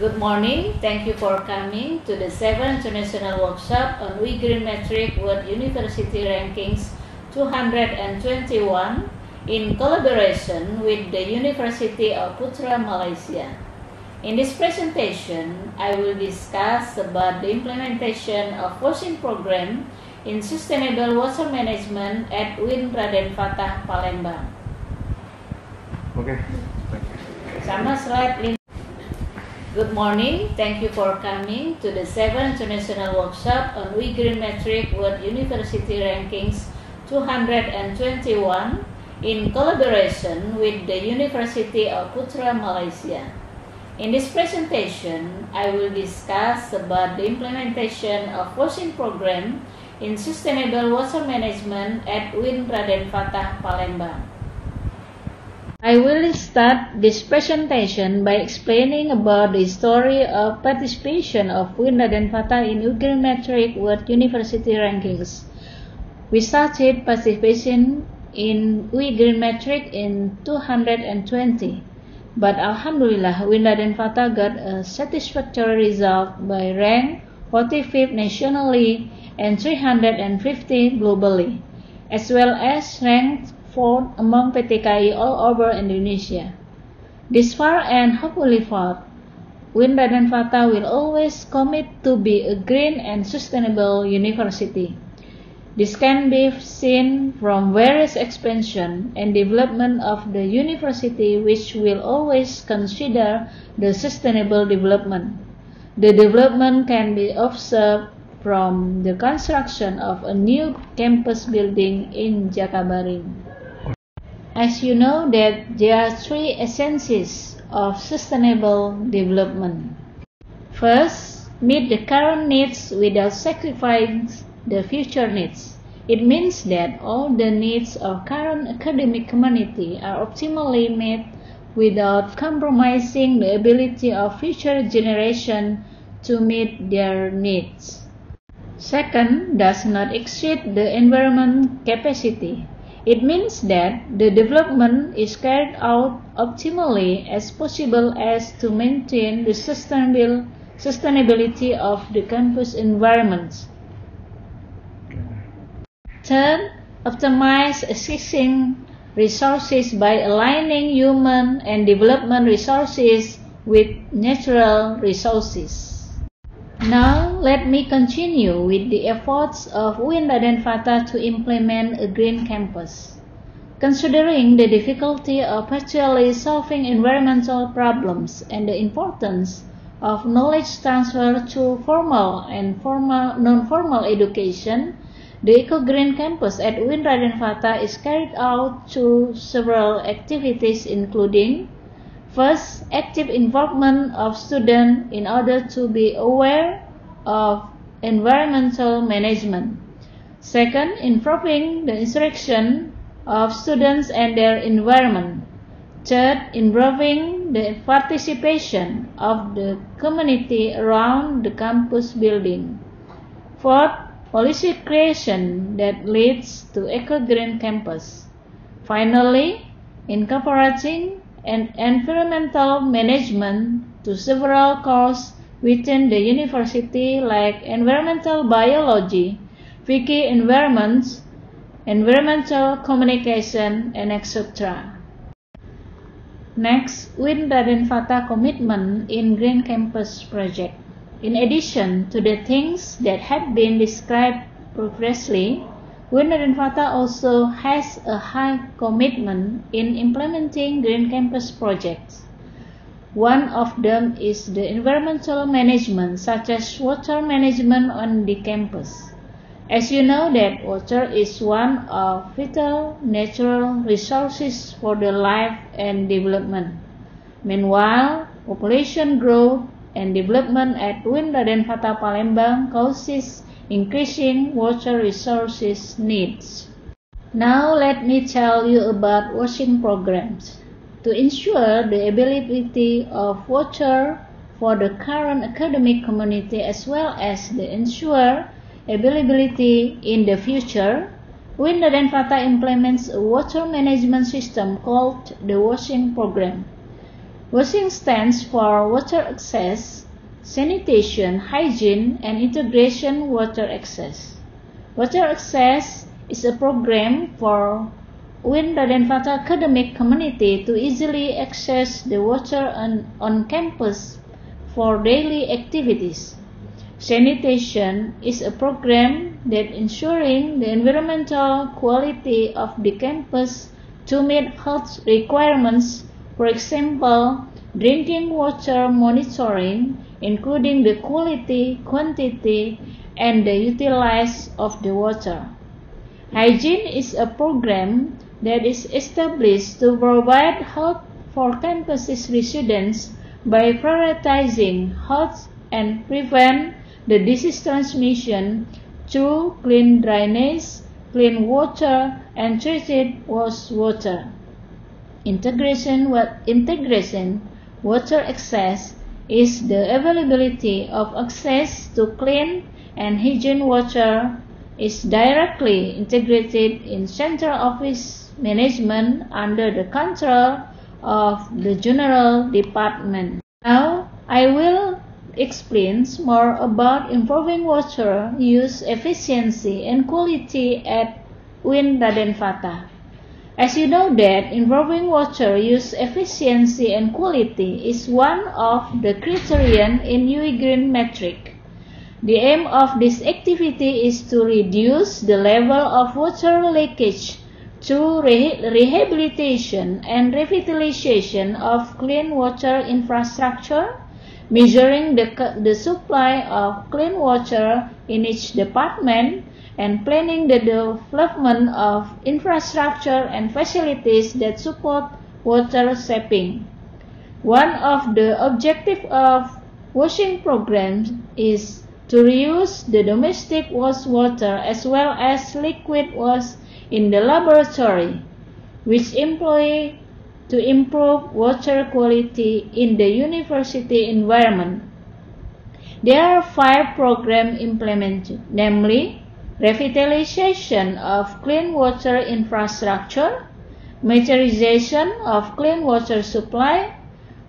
Good morning. Thank you for coming to the 7th International Workshop on WE Green Metric World University Rankings 221 in collaboration with the University of Putra, Malaysia. In this presentation, I will discuss about the implementation of WASHING program in sustainable water management at WIN Raden Fatah, Palembang. Okay. Sama slide. Good morning. Thank you for coming to the 7th International Workshop on WE Green Metric World University Rankings 221 in collaboration with the University of Putra, Malaysia. In this presentation, I will discuss about the implementation of WASHING program in sustainable water management at WIN Raden Fatah, Palembang. I will start this presentation by explaining about the story of participation of WIN Raden Fatah in WE Green Metric World University Rankings. We started participation in WE Green Metric in 220, but Alhamdulillah WIN Raden Fatah got a satisfactory result by rank 45th nationally and 350 globally, as well as ranked 4th among PTKI all over Indonesia. This far and hopefully forth, WIN Raden Fatah will always commit to be a green and sustainable university. This can be seen from various expansion and development of the university, which will always consider the sustainable development. The development can be observed from the construction of a new campus building in Jakabaring. As you know that there are three essences of sustainable development. First, meet the current needs without sacrificing the future needs. It means that all the needs of current academic community are optimally met without compromising the ability of future generation to meet their needs. Second, does not exceed the environment capacity. It means that the development is carried out optimally as possible as to maintain the sustainability of the campus environment. Third, optimize existing resources by aligning human and development resources with natural resources. Now, let me continue with the efforts of WIN Raden Fatah to implement a green campus. Considering the difficulty of actually solving environmental problems and the importance of knowledge transfer through formal and non-formal education, the Eco-Green Campus at WIN Raden Fatah is carried out through several activities, including: first, active involvement of students in order to be aware of environmental management. Second, improving the interaction of students and their environment. Third, improving the participation of the community around the campus building. Fourth, policy creation that leads to Eco-Green Campus. Finally, incorporating and environmental management to several courses within the university, like environmental biology, wiki environments, environmental communication, and etc. Next, WIN Raden Fatah commitment in Green Campus project. In addition to the things that have been described previously, WIN Raden Fatah also has a high commitment in implementing Green Campus projects. One of them is the environmental management, such as water management on the campus. As you know that water is one of vital natural resources for the life and development. Meanwhile, population growth and development at WIN Raden Fatah Palembang causes increasing water resources needs. Now let me tell you about WASHING programs. To ensure the availability of water for the current academic community as well as to ensure availability in the future, WIN Raden Fatah implements a water management system called the WASHING program. Washing stands for water access, sanitation, hygiene, and integration water access. Water access is a program for UIN Raden Fatah academic community to easily access the water on campus for daily activities. Sanitation is a program that ensuring the environmental quality of the campus to meet health requirements, for example, drinking water monitoring, including the quality, quantity, and the utilization of the water. Hygiene is a program that is established to provide health for campus residents by prioritizing health and prevent the disease transmission through clean drainage, clean water, and treated wastewater. Integration water access is the availability of access to clean and hygiene water is directly integrated in central office management under the control of the general department. Now, I will explain more about improving water use efficiency and quality at UIN Raden Fatah. As you know that improving water use efficiency and quality is one of the criterion in UI Green metric. The aim of this activity is to reduce the level of water leakage through rehabilitation and revitalization of clean water infrastructure, measuring the supply of clean water in each department, and planning the development of infrastructure and facilities that support water saving. One of the objectives of washing programs is to reuse the domestic wastewater as well as liquid waste in the laboratory, which employ to improve water quality in the university environment. There are 5 programs implemented, namely revitalization of clean water infrastructure, materialization of clean water supply,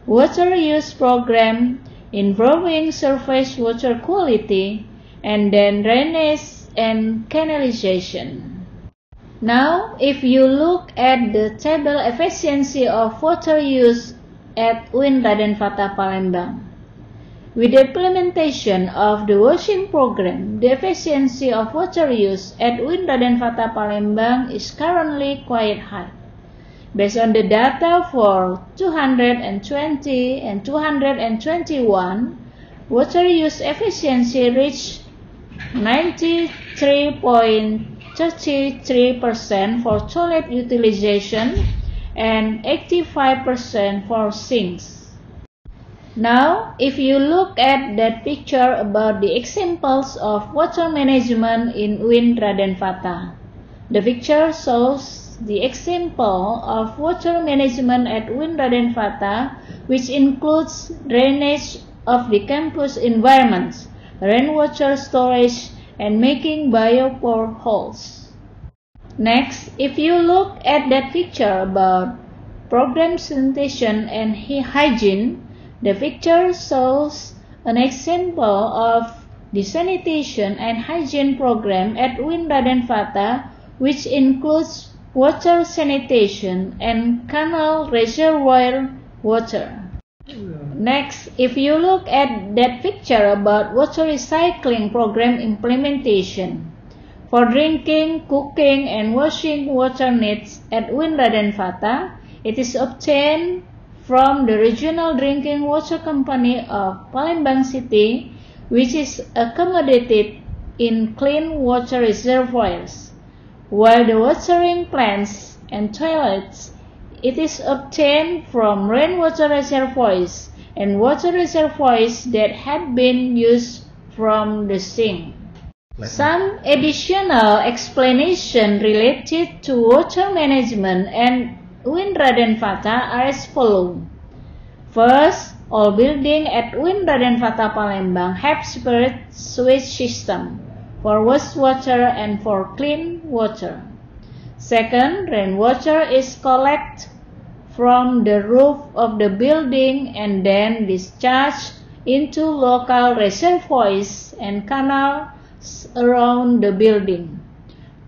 water use program, improving surface water quality, and then drainage and canalization. Now, if you look at the table efficiency of water use at UIN Raden Fatah Palembang, with the implementation of the washing program, the efficiency of water use at UIN Raden Fatah Palembang is currently quite high. Based on the data for 220 and 221, water use efficiency reached 93.33% for toilet utilization and 85% for sinks. Now, if you look at that picture about the examples of water management in UIN Raden Fatah, the picture shows the example of water management at UIN Raden Fatah, which includes drainage of the campus environments, rainwater storage, and making bioboreholes. Next, if you look at that picture about program sanitation and hygiene, the picture shows an example of the sanitation and hygiene program at UIN Raden Fatah, which includes water sanitation and canal reservoir water. Next, if you look at that picture about water recycling program implementation, for drinking, cooking, and washing water needs at UIN Raden Fatah, it is obtained from the Regional Drinking Water Company of Palembang City, which is accommodated in clean water reservoirs, while the watering plants and toilets, it is obtained from rainwater reservoirs and water reservoirs that have been used from the sink. Some additional explanation related to water management and UIN Raden Fatah are as follows. First, all buildings at UIN Raden Fatah Palembang have separate sewage system for wastewater and for clean water. Second, rainwater is collected from the roof of the building and then discharged into local reservoirs and canals around the building.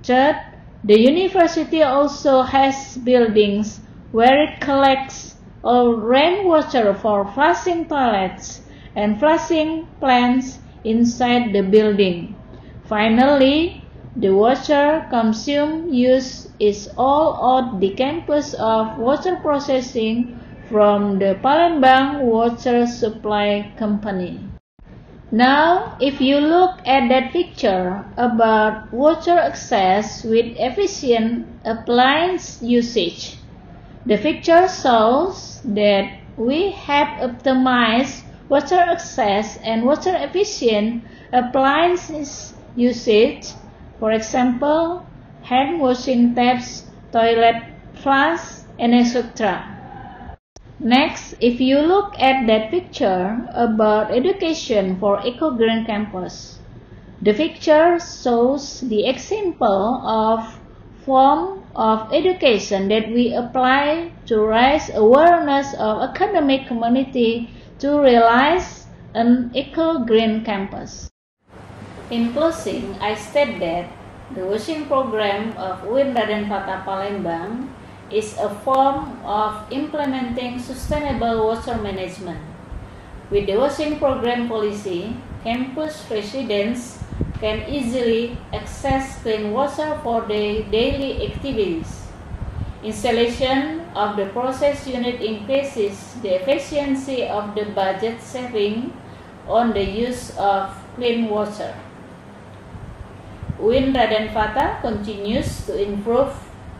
Third, the university also has buildings where it collects all rainwater for flushing toilets and flushing plants inside the building. Finally, the water consumed use is all on the campus of water processing from the Palembang Water Supply Company. Now, if you look at that picture about water access with efficient appliance usage, the picture shows that we have optimized water access and water efficient appliances usage, for example, hand washing taps, toilet flush, and etc. Next, if you look at that picture about education for Eco-Green Campus, the picture shows the example of form of education that we apply to raise awareness of academic community to realize an eco-green campus. In closing, I state that the washing program of UIN Raden Fatah Palembang is a form of implementing sustainable water management. With the washing program policy, campus residents can easily access clean water for their daily activities. Installation of the process unit increases the efficiency of the budget saving on the use of clean water. UIN Raden Fatah continues to improve,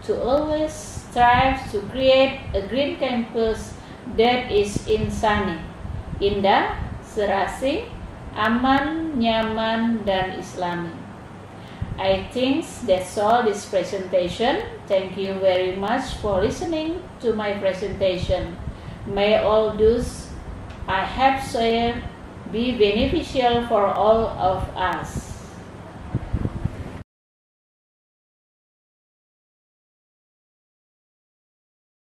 to always strive to create a green campus that is insani, indah, serasi, aman, nyaman, dan islami. I think that's all this presentation. Thank you very much for listening to my presentation. May all those I have shared be beneficial for all of us.